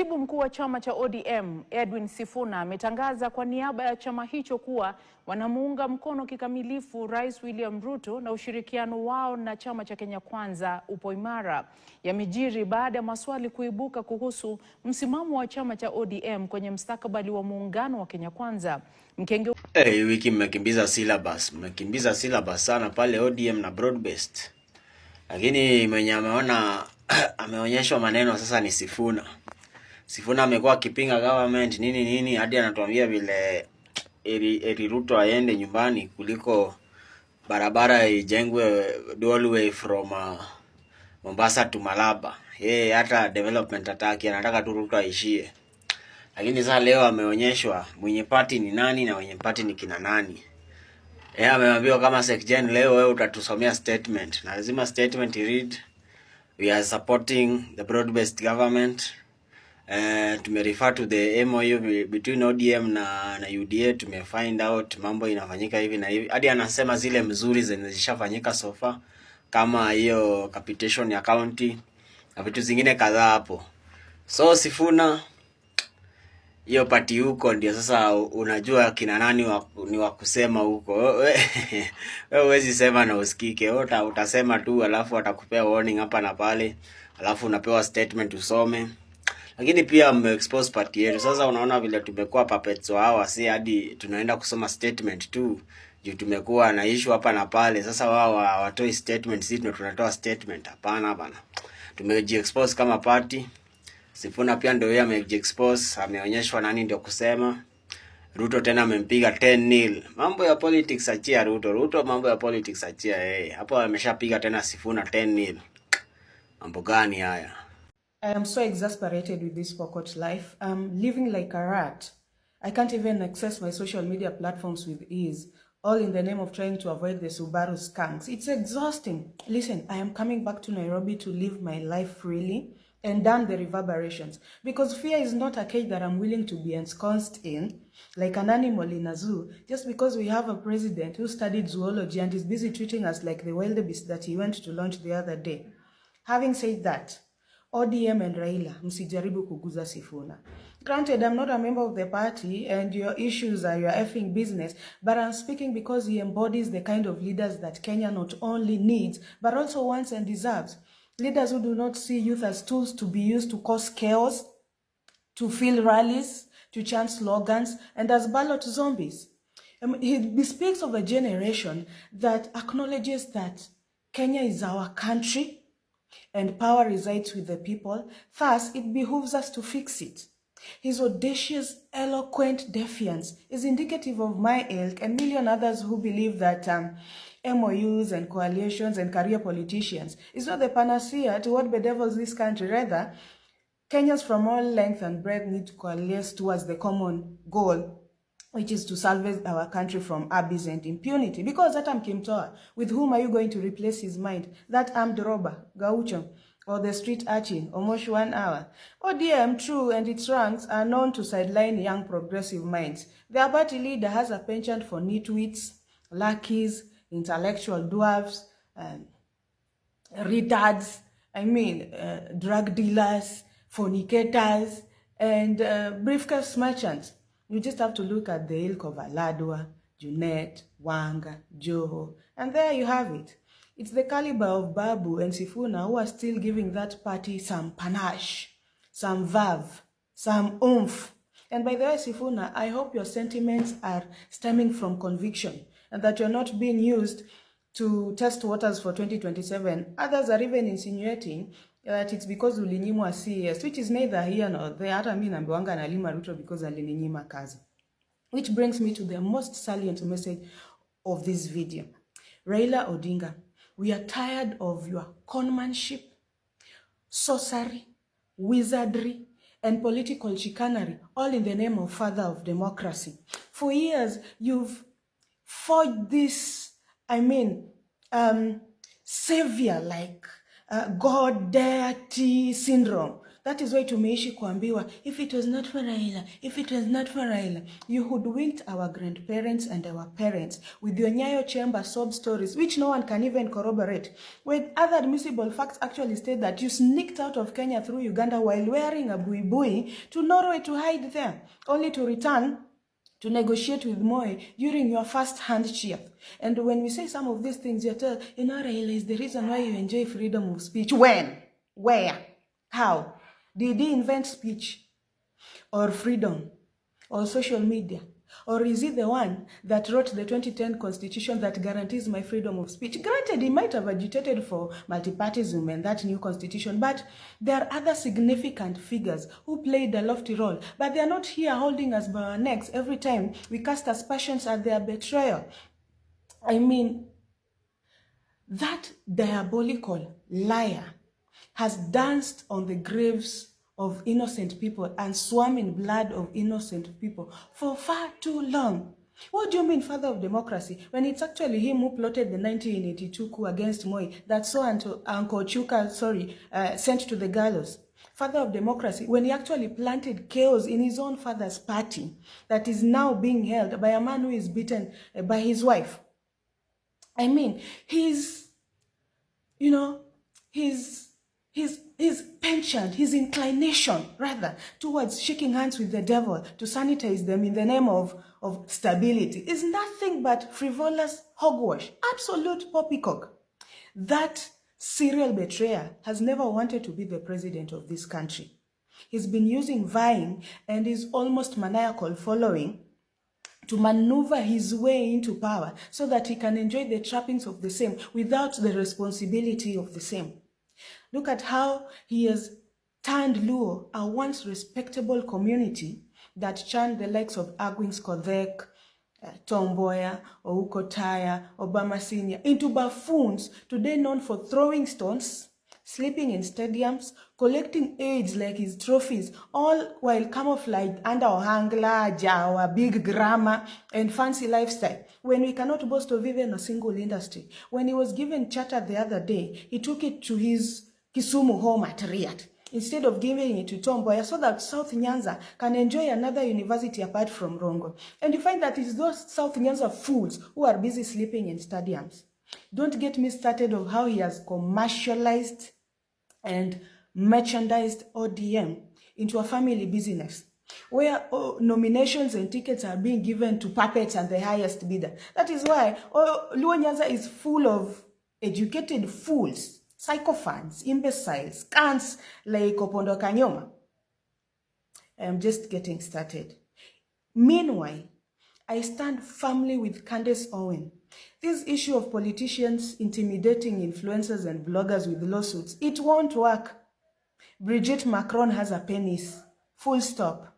Katibu mkuu wa chama cha ODM, SIFUNA, ametangaza kwa niaba ya chama hicho kuwa wanamuunga mkono kikamilifu Rais William Ruto na ushirikiano wao na chama cha Kenya Kwanza upo imara. Yamejiri baada ya maswali kuibuka kuhusu msimamo wa chama cha ODM kwenye mustakabali wa muungano wa Kenya Kwanza. Wiki mmekimbiza syllabus sana pale ODM na broad-based. Lakini mwenye ameona ameonyeshwa maneno sasa ni SIFUNA. SIFUNA amekuwa akipinga government nini hadi anatuambia vile eri Ruto aende nyumbani kuliko barabara ijengwe dual from Mombasa to Malaba. Yeye hata development anataka tu Ruto aishie. Lakini sasa leo ameonyeshwa mwenye party ni nani na mwenye party ni kina nani. Yeye ameambiwa kama secretary leo wewe utatusomea statement. Na lazima statement read we are supporting the broad-based government. Tumerefer to the MOU between ODM na UDA, tumefind out mambo inafanyika hivi na hivi. Hadi anasema zile mzuri zenye zishafanyika so far kama hiyo capitation ya county na vitu zingine kadhaa hapo. So SIFUNA hiyo party huko ndio sasa unajua kina nani ni wa kusema huko. Wewe huwezi sema na usikike. Utasema tu alafu atakupea warning hapa na pale. Alafu unapewa statement usome. Lakini pia expose party yetu. Sasa unaona vile tumekuwa puppets hawa, si hadi tunaenda kusoma statement tu. Juu tumekuwa na issue hapa na pale. Sasa wao hawatoi statement, sisi ndio tunatoa statement. Hapana. Tumejiexpose kama party. SIFUNA pia ndio yeye amejiexpose, ameonyeshwa nani ndio kusema. Ruto tena amempiga 10-0. Mambo ya politics achia Ruto mambo ya politics achia yeye. Hapo ameshapiga tena SIFUNA 10-0. Mambo gani haya? I am so exasperated with this pocket life. I'm living like a rat. I can't even access my social media platforms with ease, all in the name of trying to avoid the Subaru skunks. It's exhausting. Listen, I am coming back to Nairobi to live my life freely and damn the reverberations. Because fear is not a cage that I'm willing to be ensconced in, like an animal in a zoo, just because we have a president who studied zoology and is busy treating us like the wildebeest that he went to launch the other day. Having said that, ODM and Raila, msijaribu kuguza SIFUNA. Granted, I'm not a member of the party and your issues are your effing business, but I'm speaking because he embodies the kind of leaders that Kenya not only needs, but also wants and deserves. Leaders who do not see youth as tools to be used to cause chaos, to fill rallies, to chant slogans, and as ballot zombies. He bespeaks of a generation that acknowledges that Kenya is our country, and power resides with the people. Thus, it behooves us to fix it. His audacious, eloquent defiance is indicative of my ilk and million others who believe that MOUs and coalitions and career politicians is not the panacea to what bedevils this country. Rather, Kenyans from all length and breadth need to coalesce towards the common goal, which is to salvage our country from abyss and impunity. Because that Kimtoa, with whom are you going to replace his mind? That armed robber, Gaucho, or the street urchin, Omosh 1 hour? ODM, true, and its ranks are known to sideline young progressive minds. Their party leader has a penchant for nitwits, lackeys, intellectual dwarfs, retards, drug dealers, fornicators, and briefcase merchants. You just have to look at the ilk of Aladwa, Junet, Wanga, Joho, and there you have it. It's the caliber of Babu and SIFUNA who are still giving that party some panache, some verve, some oomph. And by the way, SIFUNA, I hope your sentiments are stemming from conviction and that you're not being used to test waters for 2027. Others are even insinuating that it's because ulinyimwa CS, which is neither here nor there. Hata mimi naambiwanga nalima Ruto because alininyima kazi. Which brings me to the most salient message of this video. Raila Odinga, we are tired of your conmanship, sorcery, wizardry, and political chicanery, all in the name of father of democracy. For years, you've forged this, savior-like God deity syndrome That is why tumeishi kuambiwa, if it was not for Raila, if it was not for Raila, you hoodwinked our grandparents and our parents with your Nyayo chamber sob stories, which no one can even corroborate, when other admissible facts actually state that you sneaked out of Kenya through Uganda while wearing a buibui to Norway to hide there, only to return to negotiate with Moi during your first handshake. And when we say some of these things, you're told, Raila is the reason why you enjoy freedom of speech. When? Where? How? Did he invent speech or freedom or social media? Or is he the one that wrote the 2010 constitution that guarantees my freedom of speech? Granted, he might have agitated for multipartyism and that new constitution, but there are other significant figures who played a lofty role, but they are not here holding us by our necks every time we cast aspersions at their betrayal. I mean, that diabolical liar has danced on the graves of innocent people and swam in blood of innocent people for far too long. What do you mean, father of democracy, when it's actually him who plotted the 1982 coup against Moi that saw Uncle Chuka, sent to the gallows? Father of democracy, when he actually planted chaos in his own father's party that is now being held by a man who is beaten by his wife. I mean, his penchant, his inclination, rather, towards shaking hands with the devil to sanitize them in the name of stability is nothing but frivolous hogwash, absolute poppycock. That serial betrayer has never wanted to be the president of this country. He's been using vying and his almost maniacal following to maneuver his way into power so that he can enjoy the trappings of the same without the responsibility of the same. Look at how he has turned Luo, a once respectable community that churned the likes of Agwins Kodhek, Tomboya, Ouko Taya, Obama Senior, into buffoons today known for throwing stones, sleeping in stadiums, collecting aids like his trophies, all while camouflaged under Ohangla, Jawa, big grammar, and fancy lifestyle. When we cannot boast of even a single industry. When he was given charter the other day, he took it to his Kisumu home at Riyadh, instead of giving it to Tomboya so that South Nyanza can enjoy another university apart from Rongo. And you find that it's those South Nyanza fools who are busy sleeping in stadiums. Don't get me started of how he has commercialized and merchandised ODM into a family business, where nominations and tickets are being given to puppets and the highest bidder. That is why Luo Nyanza is full of educated fools, sycophants, imbeciles, cunts like Opondo Kanyoma. I'm just getting started. Meanwhile, I stand firmly with Candace Owen. This issue of politicians intimidating influencers and bloggers with lawsuits, it won't work. Brigitte Macron has a penis. Full stop.